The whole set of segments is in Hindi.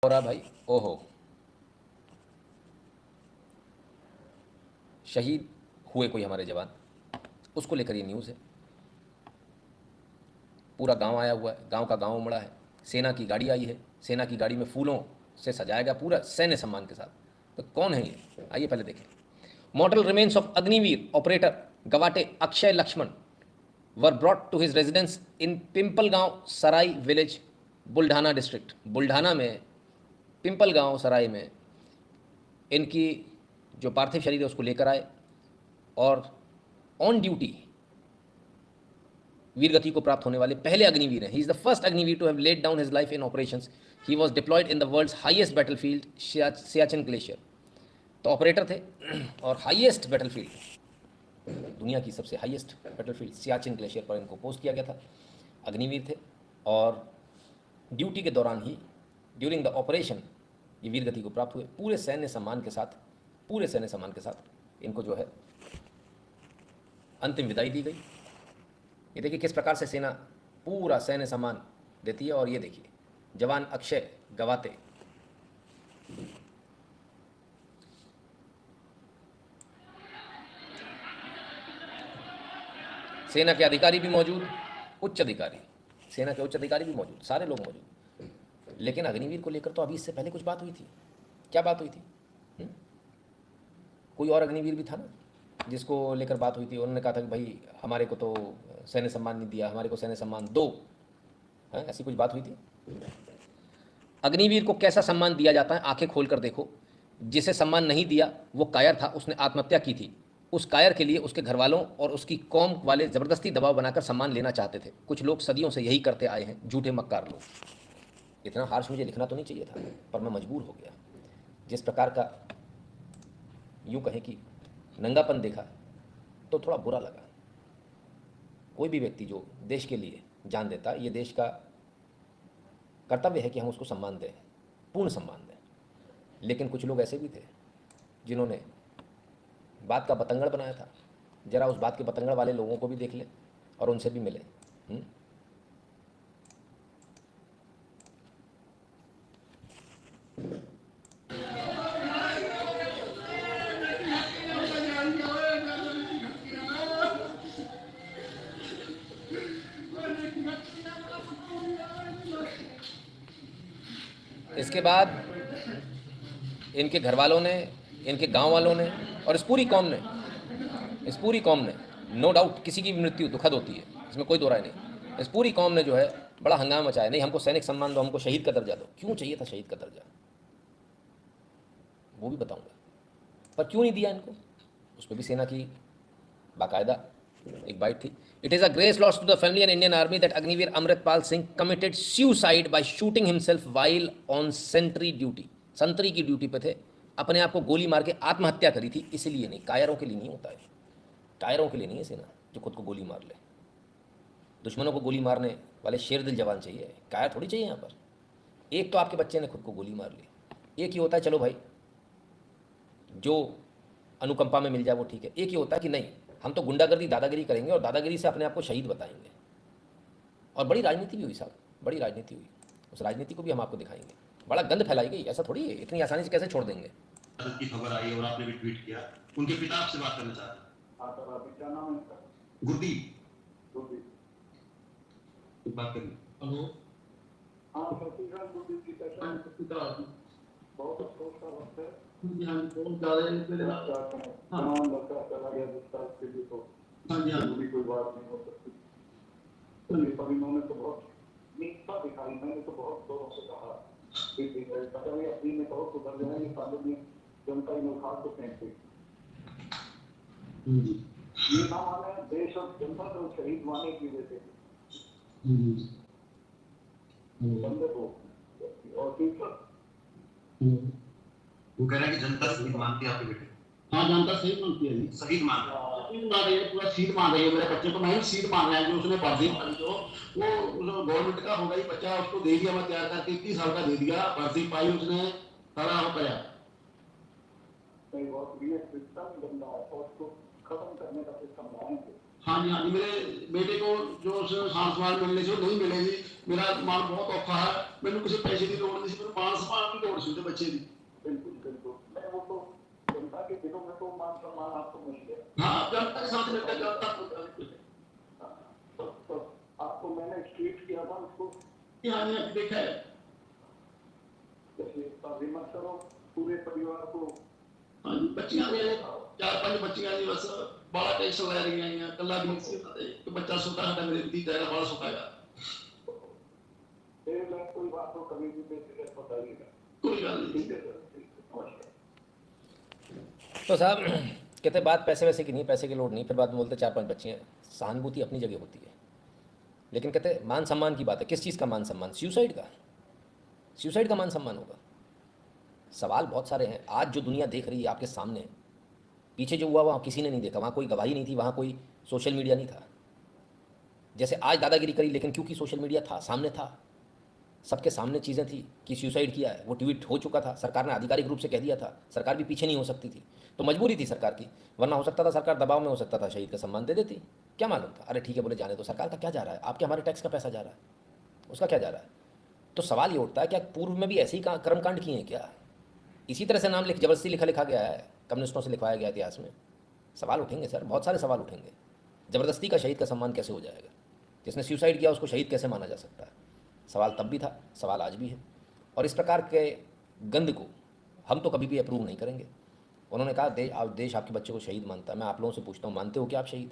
हो रहा भाई। ओहो, शहीद हुए कोई हमारे जवान, उसको लेकर ये न्यूज़ है। पूरा गांव आया हुआ है, गांव का गांव उमड़ा है, सेना की गाड़ी आई है, सेना की गाड़ी में फूलों से सजाया गया पूरा सैन्य सम्मान के साथ। तो कौन है ये, आइए पहले देखें। Mortal remains of Agniveer operator Gawate Akshay Laxman were brought to his residence in Pimpalgaon Sarai village, Buldhana district. Buldhana में पिंपलगांव सराय में इनकी जो पार्थिव शरीर है उसको लेकर आए और ऑन ड्यूटी वीरगति को प्राप्त होने वाले पहले अग्निवीर हैं। He is the first Agniveer to have led down his life in operations. He was deployed in the world's highest battlefield, Siachen glacier. तो ऑपरेटर थे और हाईएस्ट बैटलफील्ड, दुनिया की सबसे हाईएस्ट बैटलफील्ड सियाचिन ग्लेशियर पर इनको पोस्ट किया गया था। अग्निवीर थे और ड्यूटी के दौरान ही, ड्यूरिंग द ऑपरेशन, ये वीरगति को प्राप्त हुए। पूरे सैन्य सम्मान के साथ, पूरे सैन्य सम्मान के साथ इनको जो है अंतिम विदाई दी गई। ये देखिए किस प्रकार से सेना पूरा सैन्य सम्मान देती है। और ये देखिए जवान अक्षय गवाते, सेना के अधिकारी भी मौजूद, उच्च अधिकारी, सेना के उच्च अधिकारी भी मौजूद, सारे लोग मौजूद। लेकिन अग्निवीर को लेकर तो अभी इससे पहले कुछ बात हुई थी। क्या बात हुई थी? कोई और अग्निवीर भी था ना जिसको लेकर बात हुई थी। उन्होंने कहा था कि भाई हमारे को तो सैन्य सम्मान नहीं दिया, हमारे को सैन्य सम्मान दो, है ऐसी कुछ बात हुई थी। अग्निवीर को कैसा सम्मान दिया जाता है, आंखें खोलकर देखो। जिसे सम्मान नहीं दिया वो कायर था, उसने आत्महत्या की थी। उस कायर के लिए उसके घर वालों और उसकी कौम वाले ज़बरदस्ती दबाव बनाकर सम्मान लेना चाहते थे। कुछ लोग सदियों से यही करते आए हैं, झूठे मक्कार लोग। इतना हार्श मुझे लिखना तो नहीं चाहिए था, पर मैं मजबूर हो गया। जिस प्रकार का यूँ कहें कि नंगापन देखा तो थोड़ा बुरा लगा। कोई भी व्यक्ति जो देश के लिए जान देता, ये देश का कर्तव्य है कि हम उसको सम्मान दें, पूर्ण सम्मान दें। लेकिन कुछ लोग ऐसे भी थे जिन्होंने बात का बतंगड़ बनाया था। जरा उस बात के बतंगड़ वाले लोगों को भी देख ले और उनसे भी मिले। इसके बाद इनके घर वालों ने, इनके गांव वालों ने और इस पूरी कौम ने, नो डाउट किसी की भी मृत्यु दुखद होती है, इसमें कोई दो राय नहीं। इस पूरी कौम ने जो है बड़ा हंगामा मचाया, नहीं हमको सैनिक सम्मान दो, हमको शहीद का दर्जा दो। क्यों चाहिए था शहीद का दर्जा, वो भी बताऊंगा, पर क्यों नहीं दिया इनको, उस पर भी सेना की बाकायदा एक बाइट थी। It is a grace loss to the family and Indian army that Agniveer Amritpal Singh committed suicide by shooting himself while on sentry duty. संतरी की ड्यूटी पे थे, अपने आप को गोली मार के आत्महत्या करी थी। इसलिए नहीं, कायरों के लिए नहीं होता है, कायरों के लिए नहीं है सेना जो खुद को गोली मार ले। दुश्मनों को गोली मारने वाले शेर दिल जवान चाहिए, कायर थोड़ी चाहिए यहाँ पर। एक तो आपके बच्चे ने खुद को गोली मार ली, एक ही होता है चलो भाई जो अनुकंपा में मिल जाए वो ठीक है। एक ही होता है कि नहीं हम तो गुंडागर्दी दादागिरी करेंगे और दादागिरी से अपने आप को शहीद बताएंगे। और बड़ी राजनीति भी हुई साहब, बड़ी राजनीति हुई। उस राजनीति को भी हम आपको दिखाएंगे। बड़ा गंद फैलाई गई, ऐसा थोड़ी है, इतनी आसानी से कैसे छोड़ देंगे। की खबर आई और आपने भी ट्वीट किया, उनके पिता आपसे बात करना चाहते हैं। हाँ सर, आपका क्या नाम है इनका? गुरदीप। बात करिए। हेलो। हाँ सर, गुरदीप की पिता बहुत अफसोस का वक्त है। जी हाँ, बहुत ज़्यादा मेरे हाँ लड़का चला गया जिसका के लिए तो हाँ जी हाँ कोई बात नहीं हो सकती। तो इन्होंने तो बहुत नीचा दिखाई, मैंने तो बहुत जोरों से कहा कि अपनी में बहुत सुधर जाए, ये सालों में जनता इन खास को फेंकते। ये ना माने देश और जनता को शहीद माने की वजह से बंदे को और टीचर वो कह रहा है कि जनता शहीद मानती है आपके बेटे। हाँ जनता शहीद मानती है, शहीद मान रही है, पूरा शहीद मान रही है मेरे बच्चे को। मैं ही शहीद मान रहा है जो उसने वर्दी पाई, जो वो गवर्नमेंट का होगा ही बच्चा, उसको दे दिया मैं तैयार करके, 21 साल का दे दिया, वर्दी पाई उसने, खड़ा हो गया। बहुत सिस्टम बन रहा है और उसको खत्म करने का सिस्टम लाएंगे। हाँ जी, मेरे बेटे को जो सार समान मिलने से नहीं मिलेगी। मेरा मान बहुत औखा है, मैंने किसी पैसे की लोड़ नहीं, मैंने मान सम्मान की लोड़ सी बच्चे की। बिल्कुल बिल्कुल, मैं वो तो जनता के दिलों में तो मान सम्मान आपको मिल गया। हाँ, जनता के साथ मिलकर जनता को। तो आपको मैंने ट्वीट किया था उसको, हाँ जी, देखा है। जैसे विमर्श करो पूरे परिवार को। हाँ जी, बच्चियां ने 4-5 बच्चियां ने बस बड़ा टेंशन ले रही हैं, कल्ला भी तो बच्चा सोता है, मेरे भतीजा है बड़ा सोता है। कोई बात तो कभी भी बेफिक्र बताइएगा, कोई बात नहीं। ठीक है सर, ठीक है, नमस्कार। तो साहब कहते बात पैसे वैसे की नहीं, पैसे की लोड नहीं, फिर बाद में बोलते 4-5 बच्चियाँ। सहानुभूति अपनी जगह होती है, लेकिन कहते मान सम्मान की बात है। किस चीज़ का मान सम्मान? सुसाइड का। सुसाइड का मान सम्मान होगा? सवाल बहुत सारे हैं। आज जो दुनिया देख रही है आपके सामने, पीछे जो हुआ वहाँ किसी ने नहीं देखा, वहाँ कोई गवाही नहीं थी, वहाँ कोई सोशल मीडिया नहीं था। जैसे आज दादागिरी करी, लेकिन क्योंकि सोशल मीडिया था, सामने था, सबके सामने चीज़ें थी कि सुसाइड किया है, वो ट्वीट हो चुका था, सरकार ने आधिकारिक रूप से कह दिया था, सरकार भी पीछे नहीं हो सकती थी, तो मजबूरी थी सरकार की। वरना हो सकता था सरकार दबाव में, हो सकता था शहीद का सम्मान दे देती, क्या मालूम था। अरे ठीक है बोले जाने तो, सरकार का क्या जा रहा है, आपके हमारे टैक्स का पैसा जा रहा है, उसका क्या जा रहा है। तो सवाल ये उठता है क्या पूर्व में भी ऐसे ही कर्मकांड किए हैं क्या? इसी तरह से नाम जबरदस्ती लिखा गया है, कम्युनिस्टों से लिखवाया गया इतिहास में। सवाल उठेंगे सर, बहुत सारे सवाल उठेंगे। ज़बरदस्ती का शहीद का सम्मान कैसे हो जाएगा? जिसने सुसाइड किया उसको शहीद कैसे माना जा सकता है? सवाल तब भी था, सवाल आज भी है। और इस प्रकार के गंद को हम तो कभी भी अप्रूव नहीं करेंगे। उन्होंने कहा देश आपके बच्चे को शहीद मानता है। मैं आप लोगों से पूछता हूँ, मानते हो क्या आप शहीद?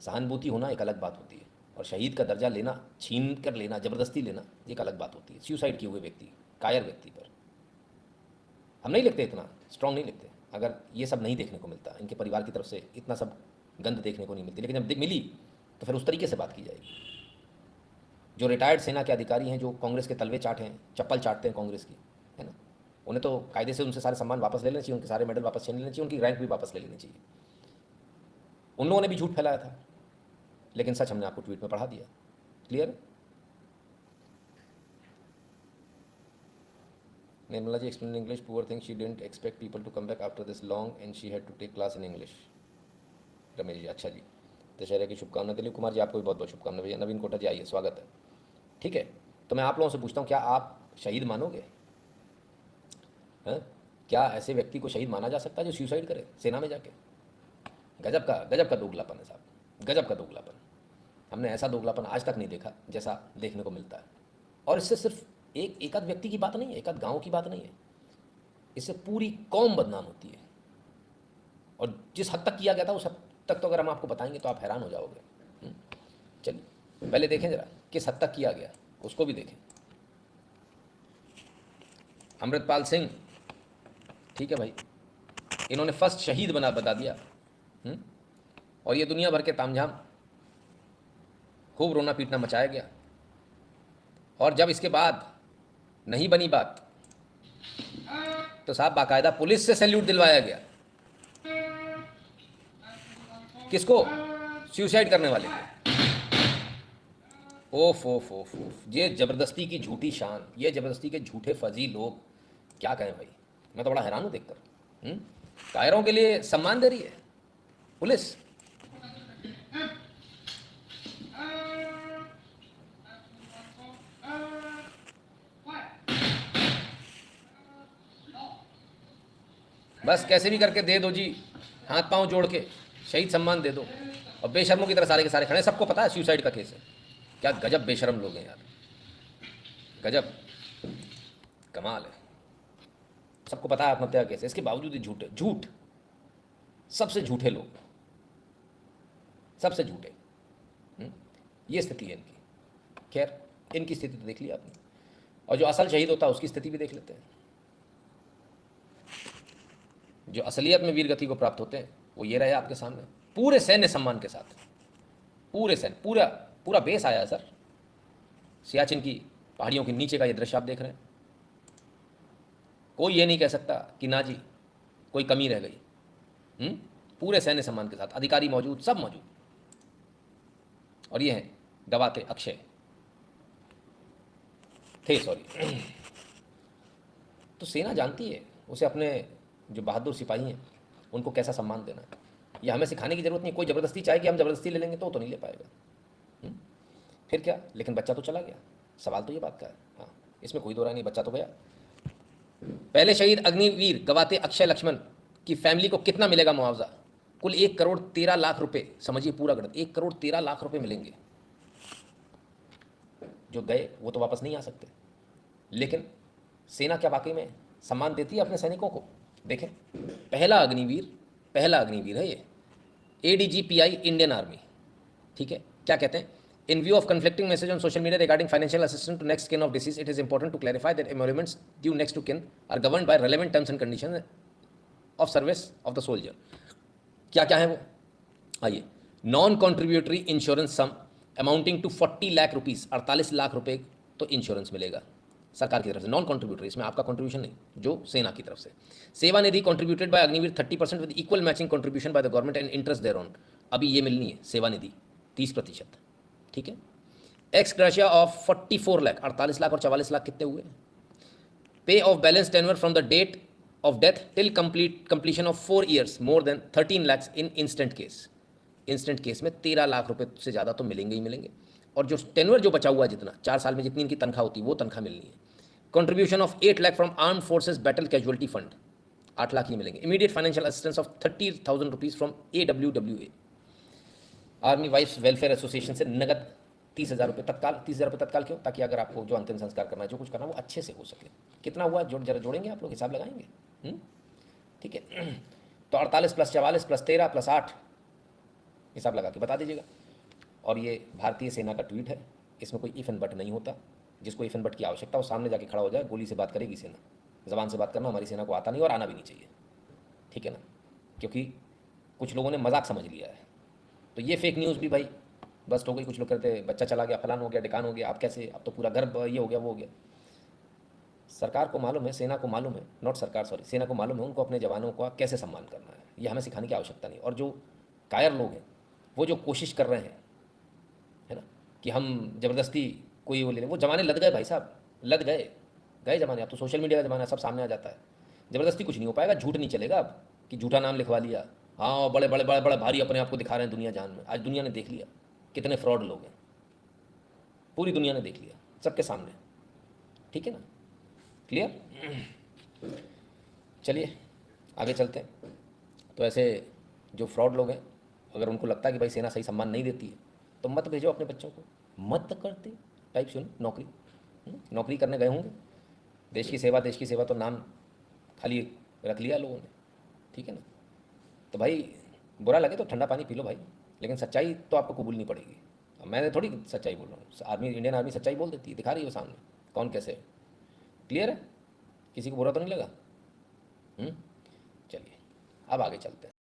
सहानुभूति होना एक अलग बात होती है, और शहीद का दर्जा लेना, छीन कर लेना, ज़बरदस्ती लेना, एक अलग बात होती है। सुसाइड किए हुए व्यक्ति, कायर व्यक्ति पर हम नहीं लिखते, इतना स्ट्रॉन्ग नहीं लिखते। अगर ये सब नहीं देखने को मिलता, इनके परिवार की तरफ से इतना सब गंद देखने को नहीं मिलती, लेकिन जब मिली तो फिर उस तरीके से बात की जाएगी। जो रिटायर्ड सेना के अधिकारी हैं, जो कांग्रेस के तलवे चाट हैं, चप्पल चाटते हैं कांग्रेस की, है ना, उन्हें तो कायदे से उनसे सारे सम्मान वापस ले लेने चाहिए, उनके सारे मेडल वापस छीन लेने चाहिए, उनकी रैंक भी वापस ले लेनी चाहिए। उन लोगों ने भी झूठ फैलाया था, लेकिन सच हमने आपको ट्वीट में पढ़ा दिया। Clear? Nirmala ji explained in English. Poor thing, she didn't expect people to come back after this long and she had to take class in English. Ramesh ji, अच्छा जी, दशहरे की शुभकामनाएं। दिलीप कुमार जी, आपको भी बहुत बहुत शुभकामनाएं भैया। नवीन कोटा जी, आइए, स्वागत है। ठीक है, तो मैं आप लोगों से पूछता हूँ, क्या आप शहीद मानोगे? हैं? क्या ऐसे व्यक्ति को शहीद माना जा सकता है जो सुसाइड करे सेना में जाके? गजब का दोगलापन है साहब, गजब का दोगलापन। हमने ऐसा दोगलापन आज तक नहीं देखा जैसा देखने को मिलता है। और इससे सिर्फ एक आध व्यक्ति की बात नहीं है, एक आध गाँव की बात नहीं है, इससे पूरी कौम बदनाम होती है। और जिस हद तक किया गया था, उस हद तक तो अगर हम आपको बताएंगे तो आप हैरान हो जाओगे। चलिए पहले देखें जरा किस हद तक किया गया, उसको भी देखें। अमृतपाल सिंह, ठीक है भाई, इन्होंने फर्स्ट शहीद बता दिया। और ये दुनिया भर के तामझाम, खूब रोना पीटना मचाया गया। और जब इसके बाद नहीं बनी बात, तो साहब बाकायदा पुलिस से सैल्यूट दिलवाया गया। किसको? सुसाइड करने वाले को। ओफ ओफ ओफ ओफ, ये ज़बरदस्ती की झूठी शान, ये ज़बरदस्ती के झूठे फर्जी लोग, क्या कहें भाई। मैं तो बड़ा हैरान हूँ देखकर। कायरों के लिए सम्मान दे रही है पुलिस। बस कैसे भी करके दे दो जी, हाथ पांव जोड़ के शहीद सम्मान दे दो। और बेशर्मों की तरह सारे के सारे खड़े, सबको पता है सुसाइड का केस है। क्या गजब बेशरम लोग हैं यार, गजब, कमाल है। सबको पता है आत्महत्या केस है, इसके बावजूद ही झूठ, सबसे झूठे लोग, सबसे झूठे। ये स्थिति है इनकी। खैर, इनकी स्थिति तो देख ली आपने, और जो असल शहीद होता है उसकी स्थिति भी देख लेते हैं। जो असलियत में वीर गति को प्राप्त होते हैं वो ये रहे आपके सामने, पूरे सैन्य सम्मान के साथ। पूरे सैन्य, पूरा बेस आया है सर। सियाचिन की पहाड़ियों के नीचे का ये दृश्य आप देख रहे हैं। कोई ये नहीं कह सकता कि ना जी कोई कमी रह गई। पूरे सैन्य सम्मान के साथ, अधिकारी मौजूद, सब मौजूद। और ये हैं गवाते अक्षय थे, सॉरी। तो सेना जानती है उसे अपने जो बहादुर सिपाही हैं उनको कैसा सम्मान देना है। ये हमें सिखाने की ज़रूरत नहीं। कोई ज़बरदस्ती चाहे कि हम ज़बरदस्ती ले लेंगे तो नहीं ले पाएगा। फिर क्या, लेकिन बच्चा तो चला गया। सवाल तो ये बात का है। हाँ, इसमें कोई दो राय नहीं, बच्चा तो गया। पहले शहीद अग्निवीर गवाते अक्षय लक्ष्मण की फैमिली को कितना मिलेगा मुआवजा? कुल 1,13,00,000 रुपए। समझिए पूरा गणित, 1,13,00,000 रुपए मिलेंगे। जो गए वो तो वापस नहीं आ सकते, लेकिन सेना क्या वाकई में सम्मान देती है अपने सैनिकों को? देखें, पहला अग्निवीर है ये, ADGPI इंडियन आर्मी। ठीक है, क्या कहते हैं? इन view of conflicting message on social media regarding financial assistance to next kin of deceased, it is important to clarify that emoluments due next to kin are governed by relevant terms and conditions of service of the soldier. क्या क्या है वो? आइए, non contributory insurance sum amounting to 40 lakh rupees, 48 lakh रुपए तो इंश्योरेंस मिलेगा सरकार की तरफ से। नॉन कॉन्ट्रीब्यूटरी, इसमें आपका कॉन्ट्रीब्यूशन नहीं, जो सेना की तरफ से। Seva Nidhi contributed by Agniveer 30% with equal matching contribution by the government and interest thereon. अभी ये मिलनी है सेवानिधि 30%। ठीक है। Ex gratia of 44 lakh, 48 lakh और 44 लाख कितने हुए? Pay of balance tenure from the date of death till completion of 4 years more than 13 lakh in instant case. Instant case में 13 लाख रुपए से ज़्यादा तो मिलेंगे ही मिलेंगे। और जो टेनवर जो बचा हुआ है, जितना 4 साल में जितनी इनकी तनख्वाह होती है वो तनख्वाह मिलनी है। Contribution of 8 lakh from arm forces battle casualty fund, 8 lakh ही मिलेंगे। Immediate financial assistance of 30,000 rupees from AWWA, army wifes welfare association से नगद 30,000 रुपये तत्काल। 30,000 रुपये तत्काल क्यों? ताकि अगर आपको जो अंतिम संस्कार करना है, जो कुछ करना है, वो अच्छे से हो सके। कितना हुआ जरा जोड़ेंगे आप लोग, हिसाब लगाएंगे? ठीक है। तो 48 + 44 + 13 + 8 हिसाब लगा के बता दीजिएगा। और ये भारतीय सेना का ट्वीट है, इसमें कोई इफ एंड बट नहीं होता। जिसको इफ एंड बट की आवश्यकता हो सामने जाके खड़ा हो जाए, गोली से बात करेगी सेना। ज़बान से बात करना हमारी सेना को आता नहीं और आना भी नहीं चाहिए। ठीक है ना? क्योंकि कुछ लोगों ने मजाक समझ लिया है। तो ये फेक न्यूज़ भी भाई बस हो गई। कुछ लोग कहते बच्चा चला गया, फलान हो गया, ढिकान हो गया, अब कैसे, अब तो पूरा घर ये हो गया, वो हो गया। सरकार को मालूम है, सेना को मालूम है, नॉट सरकार सॉरी, सेना को मालूम है उनको अपने जवानों का कैसे सम्मान करना है। ये हमें सिखाने की आवश्यकता नहीं। और जो कायर लोग हैं, वो जो कोशिश कर रहे हैं, है ना, कि हम ज़बरदस्ती कोई वो ले लें, वो ज़माने लद गए भाई साहब, लद गए ज़माने। अब तो सोशल मीडिया का ज़माना, सब सामने आ जाता है। ज़बरदस्ती कुछ नहीं हो पाएगा, झूठ नहीं चलेगा अब कि झूठा नाम लिखवा लिया। हाँ, बड़े बड़े बड़े बड़े भारी अपने आप को दिखा रहे हैं दुनिया जान में। आज दुनिया ने देख लिया कितने फ्रॉड लोग हैं, पूरी दुनिया ने देख लिया सबके सामने। ठीक है ना? क्लियर? चलिए आगे चलते हैं। तो ऐसे जो फ्रॉड लोग हैं, अगर उनको लगता है कि भाई सेना सही सम्मान नहीं देती है, तो मत भेजो अपने बच्चों को, मत करते टाइप सुन नौकरी। नौकरी करने गए होंगे, देश की सेवा तो नाम खाली रख लिया लोगों ने। ठीक है ना? तो भाई बुरा लगे तो ठंडा पानी पी लो भाई, लेकिन सच्चाई तो आपको कबूलनी पड़ेगी। अब मैंने थोड़ी सच्चाई बोल रहा हूँ, आर्मी, इंडियन आर्मी सच्चाई बोल देती है, दिखा रही है सामने कौन कैसे है। क्लियर है? किसी को बुरा तो नहीं लगा? चलिए अब आगे चलते हैं।